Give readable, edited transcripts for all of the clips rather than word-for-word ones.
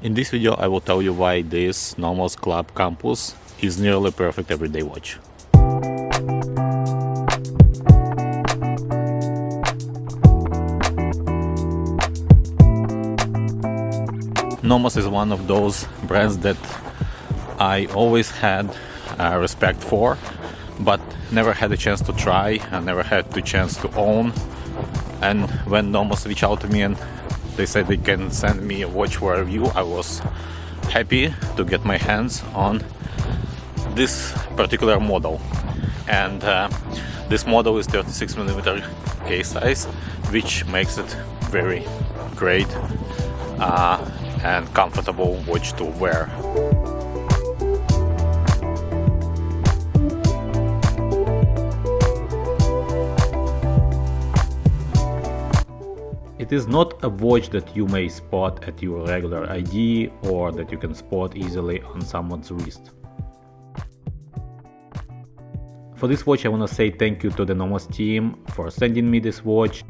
In this video I will tell you why this Nomos Club Campus is nearly perfect everyday watch. Nomos is one of those brands that I always had respect for, but never had a chance to try and never had the chance to own. And when Nomos reached out to me and they said they can send me a watch for a review, I was happy to get my hands on this particular model. And this model is 36mm case size, which makes it very great and comfortable watch to wear. It is not a watch that you may spot at your regular ID or that you can spot easily on someone's wrist. For this watch I want to say thank you to the Nomos team for sending me this watch.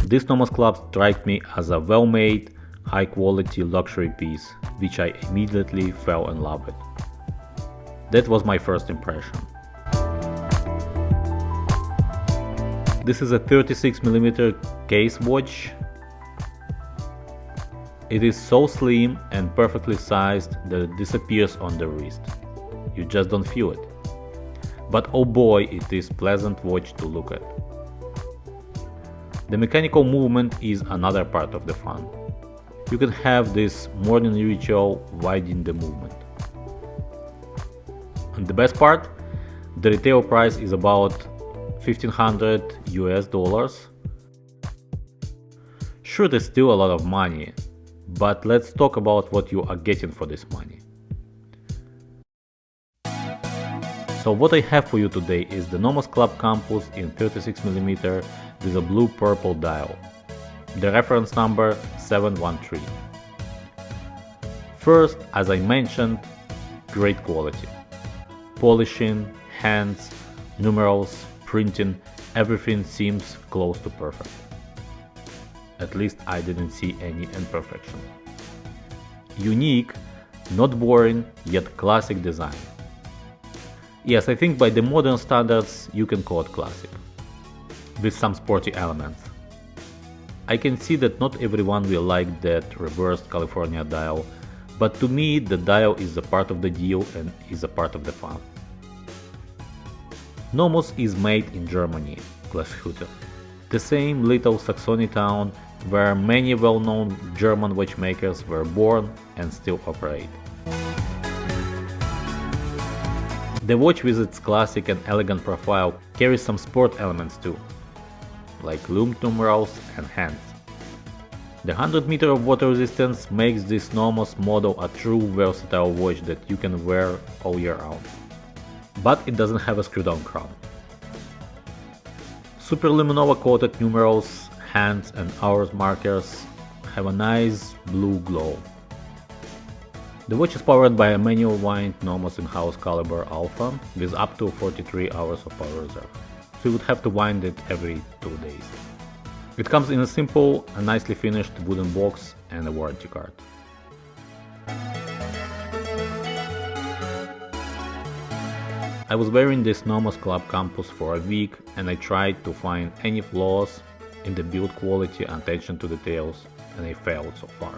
This Nomos Club struck me as a well-made, high-quality luxury piece, which I immediately fell in love with. That was my first impression. This is a 36mm case watch. It is so slim and perfectly sized that it disappears on the wrist. You just don't feel it. But oh boy, it is a pleasant watch to look at. The mechanical movement is another part of the fun. You can have this morning ritual winding the movement. And the best part, the retail price is about $1,500 US. Sure, there's still a lot of money, but let's talk about what you are getting for this money. So what I have for you today is the Nomos Club Campus in 36mm with a blue-purple dial. The reference number 713. First, as I mentioned, great quality. Polishing, hands, numerals, printing, everything seems close to perfect. At least I didn't see any imperfection. Unique, not boring, yet classic design. Yes, I think by the modern standards you can call it classic, with some sporty elements. I can see that not everyone will like that reversed California dial, but to me the dial is a part of the deal and is a part of the fun. Nomos is made in Germany, Glashutte, the same little Saxony town where many well-known German watchmakers were born and still operate. The watch with its classic and elegant profile carries some sport elements too, like loomed numerals and hands. The 100 meter of water resistance makes this Nomos model a true versatile watch that you can wear all year round. But it doesn't have a screw-down crown. Superluminova coated numerals, hands and hours markers have a nice blue glow. The watch is powered by a manual wind Nomos in-house caliber Alpha with up to 43 hours of power reserve, so you would have to wind it every 2 days. It comes in a simple and nicely finished wooden box and a warranty card. I was wearing this Nomos Club Campus for a week and I tried to find any flaws in the build quality and attention to details, and I failed so far.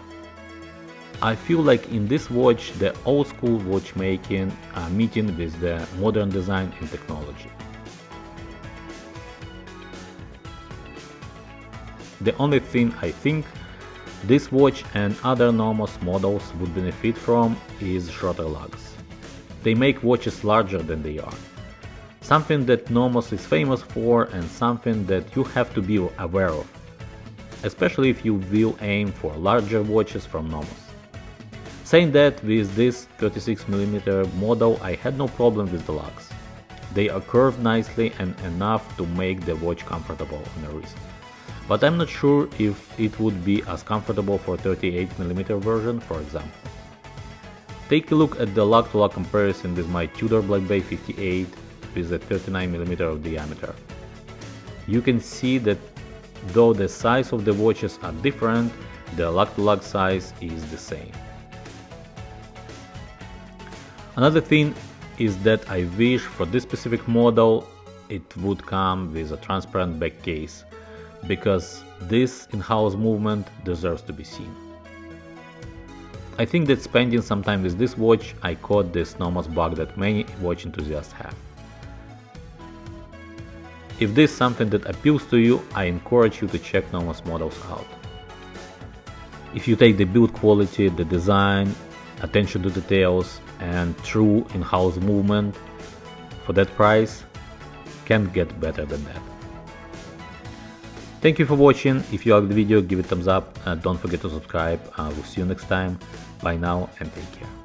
I feel like in this watch the old school watchmaking are meeting with the modern design and technology. The only thing I think this watch and other Nomos models would benefit from is shorter lugs. They make watches larger than they are. Something that Nomos is famous for and something that you have to be aware of, especially if you will aim for larger watches from Nomos. Saying that, with this 36mm model I had no problem with the lugs. They are curved nicely and enough to make the watch comfortable on the wrist. But I'm not sure if it would be as comfortable for 38mm version, for example. Take a look at the lug-to-lug comparison with my Tudor Black Bay 58 with a 39mm of diameter. You can see that Though the size of the watches are different, the lug-to-lug size is the same. Another thing is that I wish for this specific model it would come with a transparent back case, because this in-house movement deserves to be seen. I think that spending some time with this watch, I caught this Nomos bug that many watch enthusiasts have. If this is something that appeals to you, I encourage you to check Nomos models out. If you take the build quality, the design, attention to details, and true in-house movement for that price, can't get better than that. Thank you for watching. If you liked the video, give it a thumbs up and don't forget to subscribe. We'll see you next time. Bye now and take care.